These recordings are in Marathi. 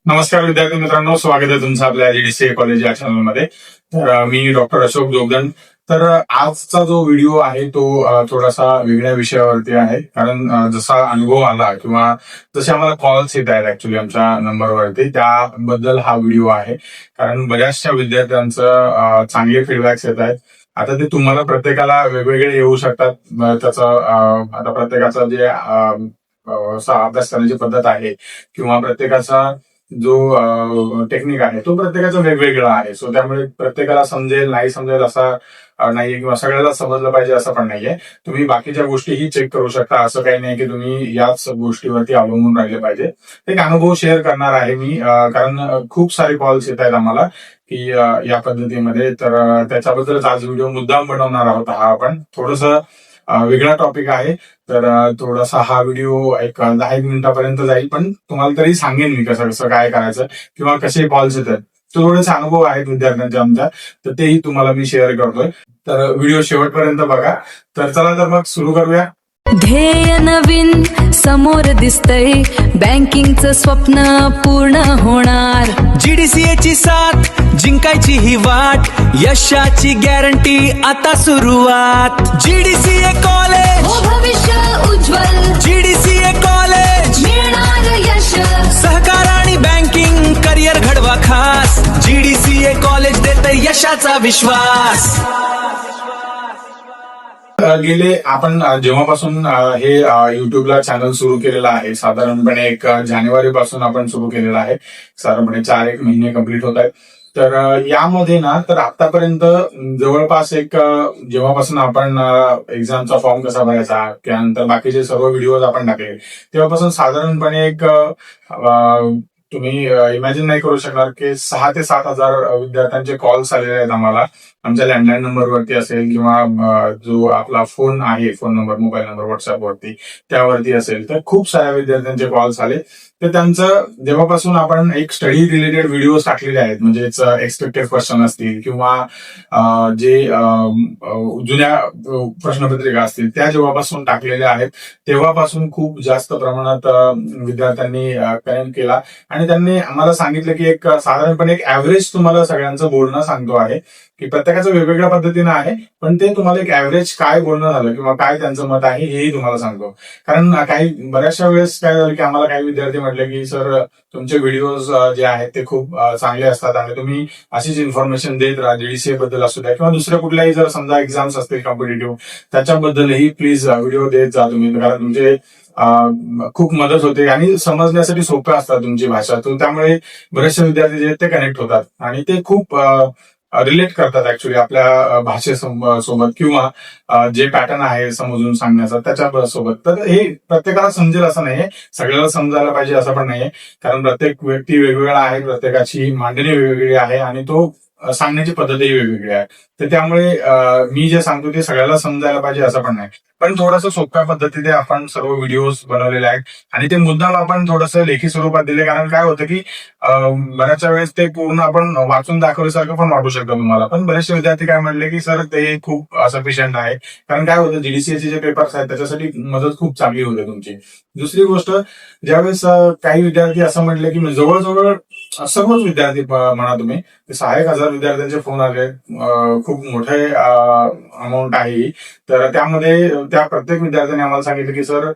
नमस्कार विद्यार्थी मित्रांनो, स्वागत आहे तुमचं आपल्या जीडीसीए कॉलेज या चॅनलमध्ये. तर मी डॉक्टर अशोक जोगदंड. तर आजचा जो व्हिडिओ आहे तो थोडासा वेगळ्या विषयावरती आहे. कारण जसा अनुभव आला किंवा जसे आम्हाला कॉल्स येत आहेत ऍक्च्युली आमच्या नंबरवरती, त्याबद्दल हा व्हिडिओ आहे. कारण बऱ्याचशा विद्यार्थ्यांचं चांगले फीडबॅक्स येत आहेत. आता ते तुम्हाला प्रत्येकाला वेगवेगळे येऊ शकतात. त्याचं आता प्रत्येकाचं जे अभ्यास करण्याची पद्धत आहे किंवा प्रत्येकाचा जो टेक्निक आहे तो प्रत्येकाचा वेगवेगळा आहे. सो त्यामुळे प्रत्येकाला समजेल नाही समजेल असा नाहीये किंवा सगळ्याला समजलं पाहिजे असं पण नाहीये. तुम्ही बाकीच्या गोष्टीही चेक करू शकता. असं काही नाही की तुम्ही याच गोष्टीवरती अवलंबून राहिले पाहिजे. एक अनुभव शेअर करणार आहे मी, कारण खूप सारे कॉल्स येत आहेत आम्हाला की या पद्धतीमध्ये. तर त्याच्याबद्दलच आज व्हिडिओ मुद्दाम बनवणार आहोत. हा आपण थोडंसं वेगळा टॉपिक आहे. तर थोडासा हा व्हिडिओ एक 10 मिनिटापर्यंत जाईल, पण तुम्हाला तरी सांगेन मी कसं कसं काय करायचं किंवा कसे कॉल्स येतात. तो थोडेसे अनुभव आहेत विद्यार्थ्यांचे आमच्या, तर तेही तुम्हाला मी शेअर करतोय. तर व्हिडिओ शेवटपर्यंत बघा. तर चला तर मग सुरू करूया. ध्येय नवीन समोर दिसतंय, बँकिंगचं स्वप्न पूर्ण होणार. जीडीसीए ची साथ जिंकायची ही वाट, यशाची गॅरंटी आता सुरुवात. जीडीसीए कॉलेज हो भविष्य उज्ज्वल, जीडीसीए कॉलेज मिळणार यश. सहकार आणि बँकिंग करिअर घडवा खास. जीडीसीए कॉलेज देते यशाचा विश्वास. गेले आपण जेव्हापासून हे युट्यूबला चॅनल सुरू केलेलं आहे, साधारणपणे 1 जानेवारीपासून आपण सुरू केलेलं आहे. साधारणपणे 4-1 महिने कंप्लीट होत आहेत. तर यामध्ये ना तर आतापर्यंत जवळपास जेव्हापासून आपण एक्झामचा फॉर्म कसा भरायचा, त्यानंतर बाकीचे सर्व व्हिडिओज आपण टाकले, तेव्हापासून साधारणपणे तुम्ही इमॅजिन नाही करू शकणार की 6 ते 7 हजार विद्यार्थ्यांचे कॉल्स आलेले आहेत आम्हाला. आमच्या लँडलाईन नंबरवरती असेल किंवा जो आपला फोन आहे, फोन नंबर, मोबाईल नंबर व्हॉट्सअपवरती त्यावरती असेल, तर खूप साऱ्या विद्यार्थ्यांचे कॉल्स आले. तर त्यांचं जेव्हापासून आपण एक स्टडी रिलेटेड व्हिडिओज टाकलेले आहेत, म्हणजेच एक्सपेक्टेड क्वेश्चन असतील किंवा जे जुन्या प्रश्नपत्रिका असतील, त्या जेव्हापासून टाकलेल्या आहेत तेव्हापासून खूप जास्त प्रमाणात विद्यार्थ्यांनी कनेक्ट केला. आणि त्यांनी आम्हाला सांगितलं की साधारणपणे एक ऍव्हरेज तुम्हाला सगळ्यांचं बोलणं सांगतो आहे की प्रत्येकाचं वेगवेगळ्या पद्धतीनं आहे, पण ते तुम्हाला एक ऍव्हरेज काय बोलणं झालं किंवा काय त्यांचं मत आहे हेही तुम्हाला सांगतो. कारण बऱ्याचशा वेळेस काय झालं की आम्हाला काही विद्यार्थी म्हटले की सर, तुमचे व्हिडिओज जे आहेत ते खूप चांगले असतात आणि तुम्ही अशीच इन्फॉर्मेशन देत राहा, जीडीसीए बद्दल असू द्या किंवा दुसऱ्या कुठल्याही जर समजा एक्झाम्स असतील कॉम्पिटेटिव्ह, त्याच्याबद्दलही प्लीज व्हिडिओ देत जा तुम्ही. कारण तुमचे खूप मदत होते आणि समजण्यासाठी सोपं असतात तुमची भाषा. त्यामुळे बरेचसे विद्यार्थी जे ते कनेक्ट होतात आणि ते खूप रिलेट करतात ऍक्च्युली आपल्या भाषेसोबत किंवा जे पॅटर्न आहे समजून सांगण्याचा त्याच्या सोबत. तर हे प्रत्येकाला समजेल असं नाहीये, सगळ्याला समजायला पाहिजे असं पण नाहीये. कारण प्रत्येक व्यक्ती वेगवेगळा आहे, प्रत्येकाची मांडणी वेगवेगळी आहे आणि तो सांगण्याची पद्धतही वेगवेगळी आहे. तर त्यामुळे मी जे सांगतो ते सगळ्याला समजायला पाहिजे असं पण नाही. पण थोडंसं सोप्या पद्धतीने आपण सर्व व्हिडिओज बनवलेले आहेत आणि ते मुद्दाम आपण थोडंसं लेखी स्वरूपात दिले. कारण काय होतं की बऱ्याचशा वेळेस ते पूर्ण आपण वाचून दाखवल्यासारखं पण वाटू शकतं तुम्हाला. पण बरेचसे विद्यार्थी काय म्हणले की सर, ते खूप सफिशियंट आहे. कारण काय होतं, जीडीसीएचे जे पेपर्स आहेत त्याच्यासाठी मदत खूप चांगली होते तुमची. दुसरी गोष्ट, ज्यावेळेस काही विद्यार्थी असं म्हटले की जवळजवळ सर्वच विद्यार्थी म्हणा तुम्ही, 6-1 हजार विद्यार्थ्यांचे फोन आले. खूप मोठे अमाऊंट आहे. तर त्यामध्ये त्या प्रत्येक विद्यार्थ्याने आम्हाला सांगितलं की सर,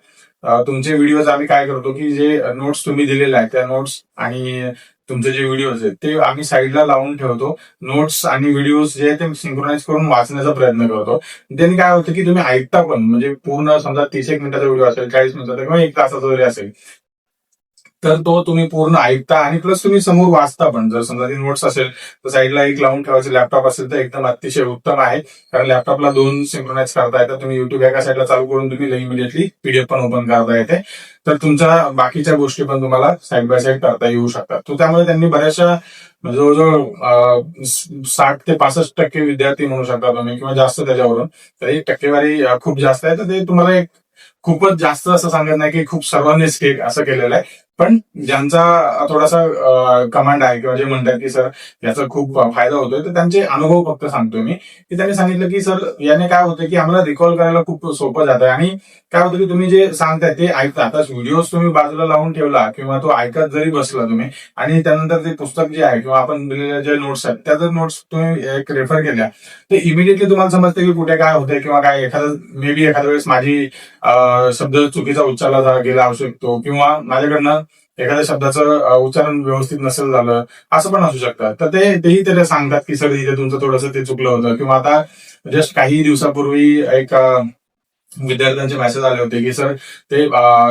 तुमचे व्हिडिओज आम्ही काय करतो की जे नोट्स तुम्ही दिलेले आहेत त्या नोट्स आणि तुमचे जे व्हिडिओज आहेत ते आम्ही साईडला लावून ठेवतो. नोट्स आणि व्हिडिओज जे आहेत ते सिंक्रोनाइज करून वाचण्याचा प्रयत्न करतो. त्यांनी काय होतं की तुम्ही ऐकता पण, म्हणजे पूर्ण समजा 30 मिनिटाचा व्हिडिओ असेल, 40 मिनिटाचा किंवा 1 तासाचा जरी असेल, तर तो तुम्ही पूर्ण ऐकता आणि प्लस तुम्ही समोर वाचता पण. जर समजा ती नोट्स असेल तर साईडला एक लावून ठेवायचं. लॅपटॉप असेल तर एकदम अतिशय उत्तम आहे, कारण लॅपटॉपला 2 सिंक्रोनाइज करता येतात. तुम्ही युट्यूब एका साईडला चालू करून तुम्ही इमिडिएटली पीडीएफ पण ओपन करता येते. तर तुमच्या बाकीच्या गोष्टी पण तुम्हाला साईड बाय साईड करता येऊ शकतात. तर त्यामुळे त्यांनी बऱ्याचशा जवळजवळ 60 ते 65% विद्यार्थी म्हणू शकता तुम्ही किंवा जास्त त्याच्यावरून. तर ही टक्केवारी खूप जास्त आहे. तर ते तुम्हाला खूपच जास्त असं सांगत नाही की खूप सर्वांनीच असं केलेलं आहे. पण ज्यांचा थोडासा कमांड आहे किंवा जे म्हणतात की सर याचा खूप फायदा होतोय, तर त्यांचे अनुभव फक्त सांगतोय मी, की त्यांनी सांगितलं की सर याने काय होतं की आम्हाला रिकॉल करायला खूप सोपं जातं आणि काय होतं की तुम्ही जे सांगताय ते ऐकता. आता व्हिडिओ तुम्ही बाजूला लावून ठेवला किंवा तो ऐकत जरी बसला तुम्ही आणि त्यानंतर ते पुस्तक जे आहे किंवा आपण दिलेल्या जे नोट्स आहेत त्या जर नोट्स तुम्ही एक रेफर केल्या तर इमिडिएटली तुम्हाला समजतं की कुठे काय होतंय किंवा काय मे बी एखाद्या वेळेस माझी शब्द चुकीचा उच्चारला गेला असू शकतो किंवा माझ्याकडनं एखाद्या शब्दाचं उच्चारण व्यवस्थित नसेल झालं, असं पण असू शकतं. तर तेही त्याला सांगतात की सर इथे तुमचं थोडंसं ते चुकलं होतं. किंवा आता जस्ट काही दिवसापूर्वी एक विद्यार्थ्यांचे मेसेज आले होते की सर ते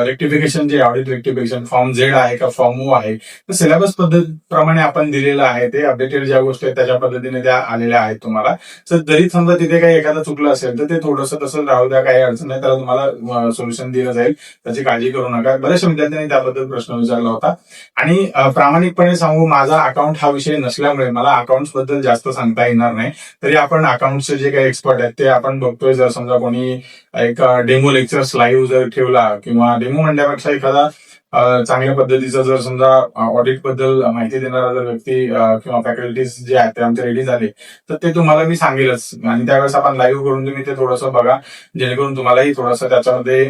रेक्टिफिकेशन जे ऑडिट रेक्टिफिकेशन फॉर्म झेड आहे का फॉर्म ओ आहे, तर सिलेबस पद्धत प्रमाणे आपण दिलेलं आहे, ते अपडेटेड ज्या गोष्टी आहेत त्याच्या पद्धतीने त्या आलेल्या आहेत तुम्हाला. तर जरी समजा तिथे काही एखादं चुकलं असेल तर ते थोडंसं तसं राहू द्या, काही अडचण नाही, त्याला तुम्हाला सोल्युशन दिलं जाईल, त्याची काळजी करू नका. बऱ्याचशा विद्यार्थ्यांनी त्याबद्दल प्रश्न विचारला होता. आणि प्रामाणिकपणे सांगू, माझा अकाउंट हा विषय नसल्यामुळे मला अकाउंट्स बद्दल जास्त सांगता येणार नाही. तरी आपण अकाउंटचे जे काही एक्सपर्ट आहेत ते आपण बघतोय. जर समजा कोणी एक डेमो लेक्चर्स लाईव्ह जर ठेवला किंवा डेमो म्हणण्यापेक्षा एखादा चांगल्या पद्धतीचा जर समजा ऑडिट बद्दल माहिती देणारा जर व्यक्ती किंवा फॅकल्टीज जे आहेत ते आमचे रेडी झाले तर ते तुम्हाला मी सांगेलच. आणि त्यावेळेस आपण लाईव्ह करून तुम्ही ते थोडंसं बघा, जेणेकरून तुम्हालाही थोडंसं त्याच्यामध्ये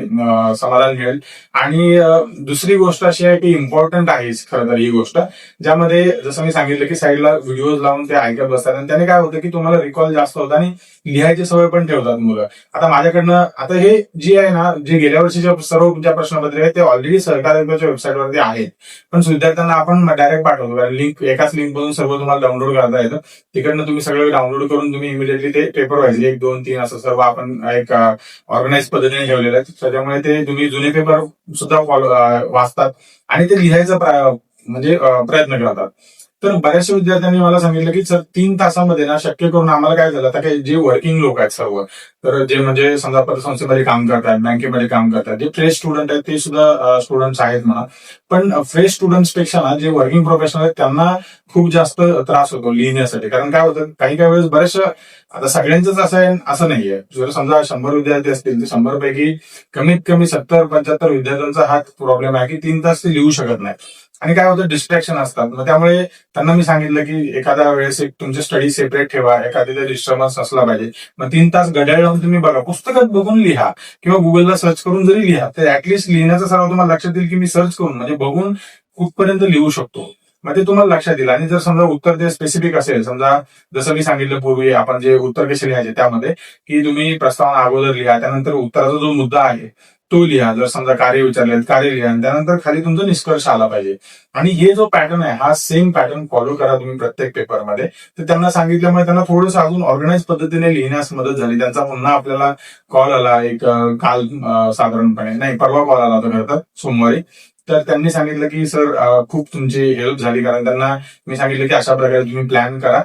समाधान मिळेल. आणि दुसरी गोष्ट अशी आहे की इम्पॉर्टंट आहे खरं तर ही गोष्ट, ज्यामध्ये जसं मी सांगितलं की साईडला व्हिडिओज लावून ते ऐकत बसतात आणि त्याने काय होतं की तुम्हाला रिकॉल जास्त होतं आणि लिहायची सवय पण ठेवतात मुलं. आता माझ्याकडनं आता हे जे आहे ना, जे गेल्या वर्षीच्या सर्व ज्या प्रश्नपत्रे आहेत ते ऑलरेडी सरकारच्या वेबसाईटवरती आहेत, पण विद्यार्थ्यांना आपण डायरेक्ट पाठवतो. लिंक एकाच लिंक मधून सर्व तुम्हाला डाउनलोड करता येतं. तिकडनं तुम्ही सगळं डाउनलोड करून तुम्ही इमिडिएटली ते पेपर व्हायचे 1, 2, 3 असं सर्व आपण एक ऑर्गनाइज पद्धतीने ठेवलेलं आहे. त्याच्यामुळे ते तुम्ही जुने पेपर सुद्धा वाचतात आणि ते लिहायचा म्हणजे प्रयत्न करतात. तर बऱ्याचशा विद्यार्थ्यांनी मला सांगितलं की सर 3 तासामध्ये ना शक्य करून आम्हाला काय झालं, आता काही जे वर्किंग लोक आहेत सर्व, तर जे म्हणजे समजा पतसंस्थेमध्ये काम करतात, बँकेमध्ये काम करतात, जे फ्रेश स्टुडंट आहेत ते सुद्धा स्टुडंट्स आहेत म्हणा. पण फ्रेश स्टुडंट्स पेक्षा ना जे वर्किंग प्रोफेशनल आहेत त्यांना खूप जास्त त्रास होतो लिहिण्यासाठी. कारण काय होतं, काही वेळेस बऱ्याचशा, आता सगळ्यांचंच असं आहे असं नाहीये. जर समजा 100 विद्यार्थी असतील तर 100 पैकी कमीत कमी 70-75 विद्यार्थ्यांचा हा प्रॉब्लेम आहे की 3 तास ते लिहू शकत नाही. आणि काय होतं, डिस्ट्रॅक्शन असतात. मग त्यामुळे त्यांना मी सांगितलं की एखाद्या वेळेस एक तुमचे स्टडी सेपरेट ठेवा, एखाद्या डिस्टर्बन्स असला पाहिजे. मग 3 तास घड्याळ लावून तुम्ही बघा, पुस्तकात बघून लिहा किंवा गुगलला सर्च करून जरी लिहा, तर ऍटलीस्ट लिहिण्याचा सराव तुम्हाला लक्षात येईल की मी सर्च करून म्हणजे बघून कुठपर्यंत लिहू शकतो. मग ते तुम्हाला लक्षात येईल. आणि जर समजा उत्तर ते स्पेसिफिक असेल, समजा जसं मी सांगितलं पूर्वी आपण जे उत्तर कसे लिहायचे त्यामध्ये की तुम्ही प्रस्तावना अगोदर लिहा, त्यानंतर उत्तराचा जो मुद्दा आहे तो लिहा. जर समजा कार्य विचारले कार्य लिहा, आणि त्यानंतर खाली तुमचा निष्कर्ष आला पाहिजे. आणि हे जो पॅटर्न आहे हा सेम पॅटर्न फॉलो करा तुम्ही प्रत्येक पेपरमध्ये. तर त्यांना सांगितल्यामुळे त्यांना थोडंसं अजून ऑर्गनाइज पद्धतीने लिहिण्यास मदत झाली. त्यांचा पुन्हा आपल्याला कॉल आला एक काल साधारणपणे नाही परवा कॉल आला होता खरं तर सोमवारी. तर त्यांनी सांगितलं की सर खूप तुमची हेल्प झाली, कारण त्यांना मी सांगितलं की अशा प्रकारे तुम्ही प्लॅन करा.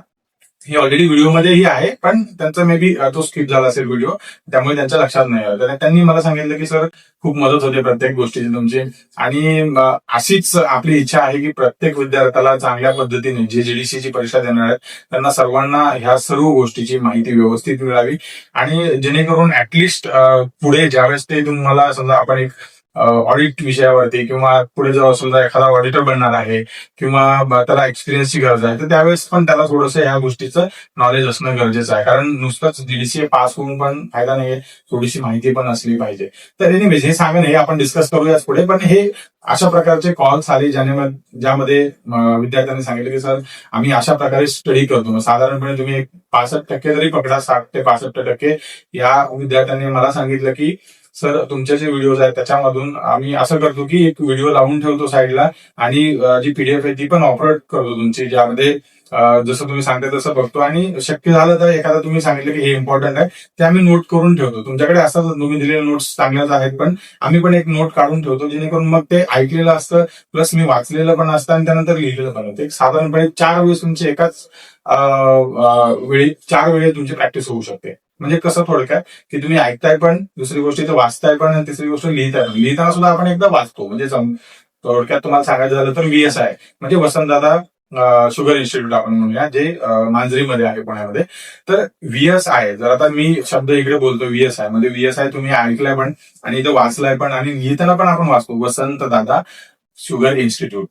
हे ऑलरेडी व्हिडिओमध्येही आहे, पण त्यांचा मे बी तो स्किप झाला असेल व्हिडिओ, त्यामुळे त्यांच्या लक्षात नाही आलं. तर त्यांनी मला सांगितलं की सर खूप मदत होते प्रत्येक गोष्टीची तुमची. आणि अशीच आपली इच्छा आहे की प्रत्येक विद्यार्थ्याला चांगल्या पद्धतीने जे जीडीसीची परीक्षा देणार आहेत त्यांना सर्वांना ह्या सर्व गोष्टीची माहिती व्यवस्थित मिळावी. आणि जेणेकरून ऍटलिस्ट पुढे ज्यावेळेस ते तुम्हाला समजा आपण एक ऑडिट विषयावरती किंवा पुढे जेव्हा समजा एखादा ऑडिटर बनणार आहे किंवा त्याला एक्सपिरियन्सची गरज आहे, तर त्यावेळेस पण त्याला थोडंसं या गोष्टीचं नॉलेज असणं गरजेचं आहे. कारण नुसतंच जीडीसी पास होऊन पण फायदा नाहीये, थोडीशी माहिती पण असली पाहिजे. तर एनिवेज हे सांगा हे आपण डिस्कस करूयाच पुढे. पण हे अशा प्रकारचे कॉल्स आले ज्यामध्ये विद्यार्थ्यांनी सांगितलं की सर आम्ही अशा प्रकारे स्टडी करतो. साधारणपणे तुम्ही एक 65% जरी पकडा, 60 ते 65% या विद्यार्थ्यांनी मला सांगितलं की सर तुमचे जे व्हिडिओज आहेत त्याच्यामधून आम्ही असं करतो की एक व्हिडिओ लावून ठेवतो साईडला आणि जी पीडीएफ आहे ती पण ऑपरेट करतो तुमची, ज्यामध्ये जसं तुम्ही सांगता तसं बघतो. आणि शक्य झालं तर एखादा तुम्ही सांगितलं की हे इम्पॉर्टंट आहे ते आम्ही नोट करून ठेवतो. तुमच्याकडे असतात तुम्ही दिलेले नोट्स चांगल्याच आहेत, पण आम्ही पण एक नोट काढून ठेवतो, जेणेकरून मग ते ऐकलेलं असतं प्लस मी वाचलेलं पण असतं आणि त्यानंतर लिहिलेलं पण होतं. एक साधारणपणे 4 वेळेस तुमची एकाच वेळी 4 वेळेस तुमची प्रॅक्टिस होऊ शकते. म्हणजे कसं थोडक्यात की तुम्ही ऐकताय पण, दुसरी गोष्ट इथं वाचताय पण, आणि तिसरी गोष्ट लिहिताय पण. लिहिताना सुद्धा आपण एकदा वाचतो. म्हणजे थोडक्यात तुम्हाला सांगायचं झालं तर VSI म्हणजे वसंतदादा शुगर इन्स्टिट्यूट आपण म्हणूया, जे मांजरीमध्ये आहे पुण्यामध्ये. तर VSI जर आता मी शब्द इकडे बोलतो VSI म्हणजे VSI तुम्ही ऐकलाय पण आणि इथं वाचलाय पण आणि लिहिताना पण आपण वाचतो. वसंतदादा शुगर इन्स्टिट्यूट,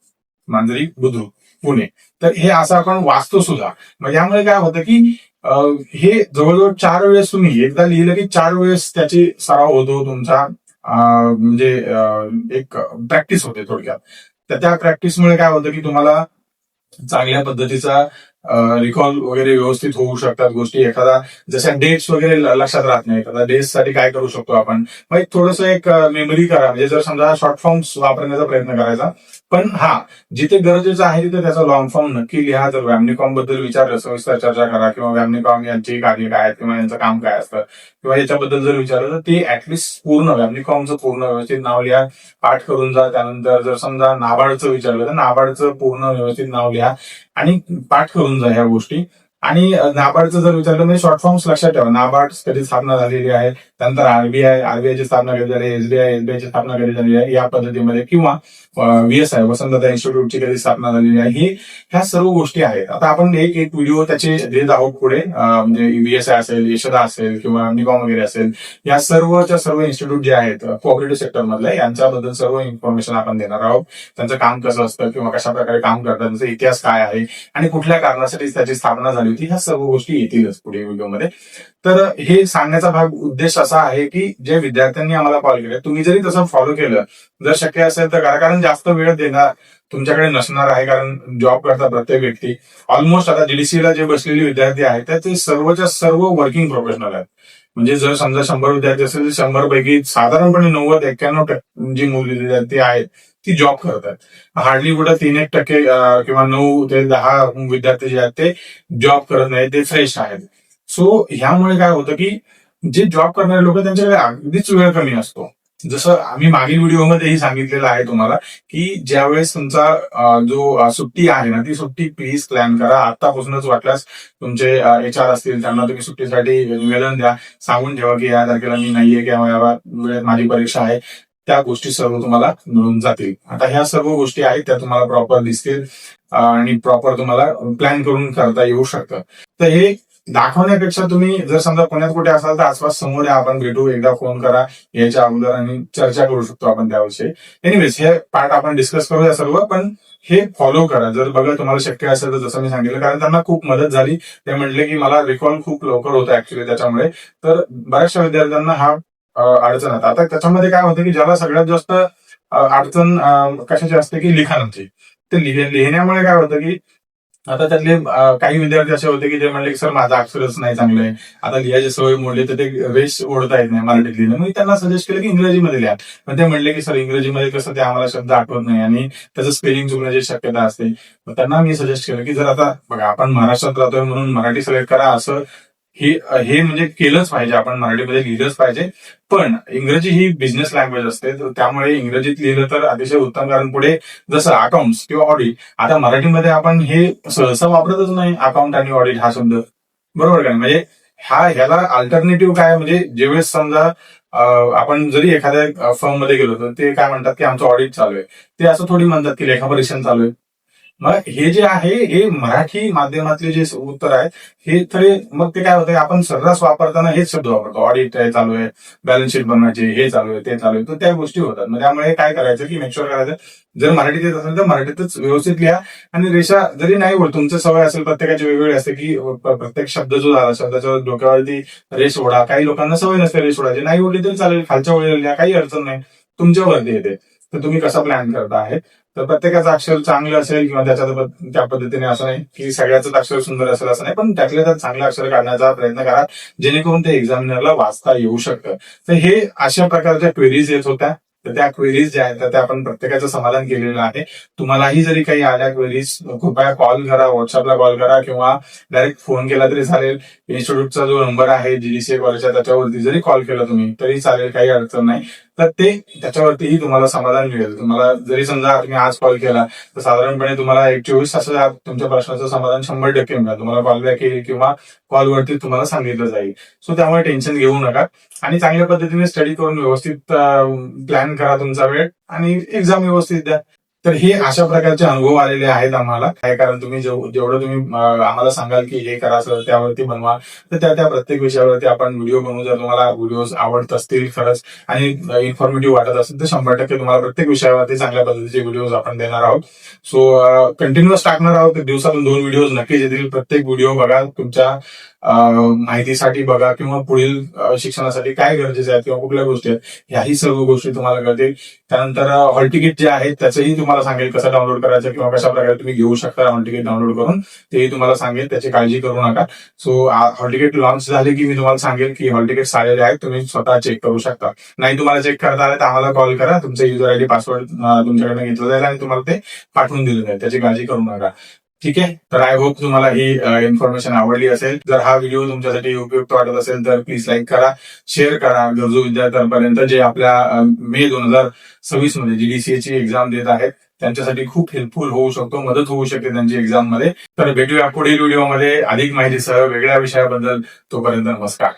मांजरी बुद्रुक, पुणे. तर हे असं आपण वाचतो सुद्धा. मग यामुळे काय होतं की हे जवळजवळ 4 वेळेस तुम्ही एकदा लिहिलं की 4 वेळेस त्याची सराव होतो तुमचा. म्हणजे एक प्रॅक्टिस होते थोडक्यात. तर त्या प्रॅक्टिसमुळे काय होतं की तुम्हाला चांगल्या पद्धतीचा रिकॉल वगैरे व्यवस्थित होऊ शकतात गोष्टी. एखादा जशा डेट्स वगैरे लक्षात राहत नाही, एखादा डेट्स साठी काय करू शकतो आपण, मग थोडंसं एक मेमरी करा. म्हणजे जर समजा शॉर्ट फॉर्म्स वापरण्याचा प्रयत्न करायचा, पण जिथे गरजेचं आहे तिथे त्याचा लॉंग फॉर्म नक्की लिहा. जर व्हॅमनिकॉम बद्दल विचारलं सविस्तर चर्चा करा, किंवा व्हॅमनिकॉम यांची कार्य काय आहेत किंवा यांचं काम काय असतं किंवा याच्याबद्दल जर विचारलं तर ते ऍटलिस्ट पूर्ण व्हॅमनिकॉमचं पूर्ण व्यवस्थित नाव लिहा, पाठ करून जा. त्यानंतर जर समजा नाबार्डचं विचारलं तर नाबार्डचं पूर्ण व्यवस्थित नाव लिहा आणि पाठ करून जा ह्या गोष्टी. आणि नाबार्डचं जर विचारलं म्हणजे शॉर्ट फॉर्म्स लक्षात ठेवा. नाबार्ड कधी स्थापना झालेली आहे, त्यानंतर आरबीआयची स्थापना कधी झाली, एसबीआयची स्थापना कधी झालेली आहे या पद्धतीमध्ये, किंवा VSI वसंतदादा इन्स्टिट्यूटची कधी स्थापना झालेली आहे, ह्या सर्व गोष्टी आहेत. आता आपण एक व्हिडिओ त्याचे देत आहोत पुढे. म्हणजे VSI असेल, यशदा असेल किंवा निकॉम वगैरे असेल, या सर्वच्या सर्व इन्स्टिट्यूट जे आहेत कोऑपरेटिव्ह सेक्टर मधले, यांच्याबद्दल सर्व इन्फॉर्मेशन आपण देणार आहोत. त्यांचं काम कसं असतं किंवा कशा प्रकारे काम करतात, त्यांचा इतिहास काय आहे आणि कुठल्या कारणासाठी त्याची स्थापना झाली होती, ह्या सर्व गोष्टी येतीलच पुढे व्हिडिओमध्ये. तर हे सांगण्याचा उद्देश असा आहे की जे विद्यार्थ्यांनी आम्हाला कॉल केले, तुम्ही जरी तसं फॉलो केलं, जर शक्य असेल तर करा. कारण जास्त वेळ देणार तुमच्याकडे नसणार आहे, कारण जॉब करता प्रत्येक व्यक्ती. ऑलमोस्ट आता जीडीसीला जे बसलेले विद्यार्थी आहेत ते सर्वच्या सर्व वर्किंग प्रोफेशनल आहेत. म्हणजे जर समजा 100 विद्यार्थी असेल तर 100 पैकी साधारणपणे 90-91% जी मुली विद्यार्थी आहेत ती जॉब करतात. हार्डली कुठं 3-1% किंवा 9 ते 10 विद्यार्थी जे आहेत ते जॉब करत नाही, ते फ्रेश आहेत. सो ह्यामुळे काय होतं की जे जॉब करणारे लोक त्यांच्याकडे अगदीच वेळ कमी असतो. जसं आम्ही मागील व्हिडिओमध्येही सांगितलेलं आहे तुम्हाला की ज्यावेळेस तुमचा जो सुट्टी आहे ना, ती सुट्टी प्लीज प्लॅन करा आतापासूनच. वाटल्यास तुमचे HR असतील त्यांना तुम्ही सुट्टीसाठी निवेदन द्या, सांगून ठेवा की या तारखेला मी नाहीये किंवा या वेळेत माझी परीक्षा आहे. त्या गोष्टी सर्व तुम्हाला मिळून जातील. आता ह्या सर्व गोष्टी आहेत त्या तुम्हाला प्रॉपर दिसतील आणि प्रॉपर तुम्हाला प्लॅन करून करता येऊ शकतं. तर हे दाखवण्यापेक्षा तुम्ही जर समजा पुण्यात कुठे असाल तर आसपास समोर या, आपण भेटू, एकदा फोन करा याच्या अगोदर आणि चर्चा करू शकतो आपण त्याविषयी. एनिवेज हे पार्ट आपण डिस्कस करूया सर्व, पण हे फॉलो करा जर बघा तुम्हाला शक्य असेल तर. जसं मी सांगितलं, कारण त्यांना खूप मदत झाली. ते म्हटले की मला रिकॉल खूप लवकर होतं ऍक्च्युली त्याच्यामुळे. तर बऱ्याचशा विद्यार्थ्यांना अडचण आहे. आता त्याच्यामध्ये काय होतं की ज्याला सगळ्यात जास्त अडचण कशाची असते की लिखाणाची. ते लिहिण्यामुळे काय होतं की आता त्यातले काही विद्यार्थी असे होते की जे म्हणले की सर माझं अक्षरच नाही चांगलं आहे, आता लिहायची सवय मोडली तर ते रेष ओढता येत नाही मराठीत लिहिणं. मी त्यांना सजेस्ट केलं की इंग्रजीमध्ये लिहा, पण ते म्हणले की सर इंग्रजीमध्ये कसं ते आम्हाला शब्द आठवत नाही आणि त्याचं स्पेलिंग चुकण्याची शक्यता असते. त्यांना मी सजेस्ट केलं की जर आता बघा आपण महाराष्ट्रात राहतोय म्हणून मराठी सिलेक्ट करा, असं हे म्हणजे केलंच पाहिजे, आपण मराठीमध्ये लिहिलंच पाहिजे. पण इंग्रजी ही बिझनेस लँग्वेज असते, त्यामुळे इंग्रजीत लिहिलं तर अतिशय उत्तम. कारण पुढे जसं अकाउंट्स किंवा ऑडिट, आता मराठीमध्ये आपण हे सहसा वापरतच नाही अकाउंट आणि ऑडिट हा शब्द, बरोबर का? म्हणजे ह्याला अल्टरनेटिव्ह काय, म्हणजे ज्यावेळेस समजा आपण जरी एखाद्या फर्म मध्ये गेलो तर ते काय म्हणतात की आमचं ऑडिट चालू आहे, ते असं थोडी म्हणतात की लेखापरीक्षण चालू आहे. मग हे जे आहे हे मराठी माध्यमातले जे उत्तर आहेत हे तरी मग ते काय होतं, आपण सर्रास वापरताना हेच शब्द वापरतो. ऑडिट आहे चालू आहे, बॅलन्स शीट बनवायचे, हे चालू आहे, ते चालू आहे, तर त्या गोष्टी होतात. मग त्यामुळे काय करायचं की मेक शुअर करायचं, जर मराठीत येत असेल तर मराठीतच व्यवस्थित लिहा. आणि रेषा जरी नाही होत, तुमचं सवय असेल, प्रत्येकाची वेगवेगळी असते की प्रत्येक शब्द जो झाला शब्दाच्या डोक्यावरती रेष ओढा. काही लोकांना सवय नसते रेष ओढायची, नाही ओढली तरी चालेल, खालच्या ओळीला लिहा, काही अडचण नाही, तुमच्यावरती येते. तर तुम्ही कसा प्लॅन करता आहे, तर प्रत्येकाचं अक्षर चांगलं असेल किंवा त्या पद्धतीने असं नाही की सगळ्याच अक्षर सुंदर असेल असं नाही, पण त्यातल्या त्यात चांगलं अक्षर काढण्याचा प्रयत्न करा जेणेकरून ते एक्झामिनरला वाचता येऊ शकतं. तर हे अशा प्रकारच्या क्वेरीज येत होत्या, तर त्या क्वेरीज ज्या आहेत त्या आपण प्रत्येकाचं समाधान केलेलं आहे. तुम्हालाही जरी काही आल्या क्वेरीज, कृपया कॉल करा, व्हॉट्सअपला कॉल करा किंवा डायरेक्ट फोन केला तरी चालेल. इन्स्टिट्यूटचा जो नंबर आहे GDCA कॉलेजचा त्याच्यावरती जरी कॉल केला तुम्ही तरी चालेल, काही अडचण नाही. तर ते त्याच्यावरतीही तुम्हाला समाधान मिळेल. तुम्हाला जरी समजा तुम्ही आज कॉल केला तर साधारणपणे तुम्हाला 24 तासात तुमच्या प्रश्नाचं समाधान 100% मिळेल. तुम्हाला कॉल बॅक येईल किंवा कॉलवरती तुम्हाला सांगितलं जाईल. सो त्यामुळे टेन्शन घेऊ नका आणि चांगल्या पद्धतीने स्टडी करून व्यवस्थित प्लॅन करा तुमचा वेळ आणि एक्झाम व्यवस्थित द्या. तर हे अशा प्रकारचे अनुभव आलेले आहेत आम्हाला. काय कारण तुम्ही जेवढं तुम्ही आम्हाला सांगाल की हे करा सर, त्यावरती बनवा, तर त्या प्रत्येक विषयावरती आपण व्हिडिओ बनवू. जर तुम्हाला व्हिडिओज आवडत असतील खरंच आणि इन्फॉर्मेटिव्ह वाटत असेल तर 100% तुम्हाला प्रत्येक विषयावरती चांगल्या पद्धतीचे व्हिडिओज आपण देणार आहोत. सो कंटिन्युअस टाकणार आहोत. दिवसातून 2 व्हिडिओज नक्कीच येतील. प्रत्येक व्हिडिओ बघा, तुमच्या माहितीसाठी बघा किंवा पुढील शिक्षणासाठी काय गरजेचे आहेत किंवा कुठल्या गोष्टी आहेत, ह्याही सर्व गोष्टी तुम्हाला कळतील. त्यानंतर हॉल तिकीट जे आहे त्याचंही तुम्हाला सांगेल कसं डाउनलोड करायचं किंवा कशा प्रकारे तुम्ही घेऊ शकता हॉल तिकीट डाउनलोड करून, तेही तुम्हाला सांगेल. त्याची काळजी करू नका. सो हॉल तिकीट लॉन्च झाले की मी तुम्हाला सांगेल की हॉल तिकीट आलेले आहेत, तुम्ही स्वतः चेक करू शकता. नाही तुम्हाला चेक करता आले तर आम्हाला कॉल करा. तुमचं युजर आयडी पासवर्ड तुमच्याकडे घेतलं जाईल आणि तुम्हाला ते पाठवून दिलं जाईल. त्याची काळजी करू नका. ठीक आहे. तर आय होप तुम्हाला ही इन्फॉर्मेशन आवडली असेल. जर हा व्हिडिओ तुमच्यासाठी उपयुक्त वाटत असेल तर प्लीज लाईक करा, शेअर करा गरजू विद्यार्थ्यांपर्यंत जे आपल्या मे 2026 मध्ये GDCA ची एक्झाम देत आहेत त्यांच्यासाठी खूप हेल्पफुल होऊ शकतो, मदत होऊ शकते त्यांची एक्झाम मध्ये. तर भेटूया पुढील व्हिडिओमध्ये अधिक माहितीसह वेगळ्या विषयाबद्दल. तोपर्यंत नमस्कार.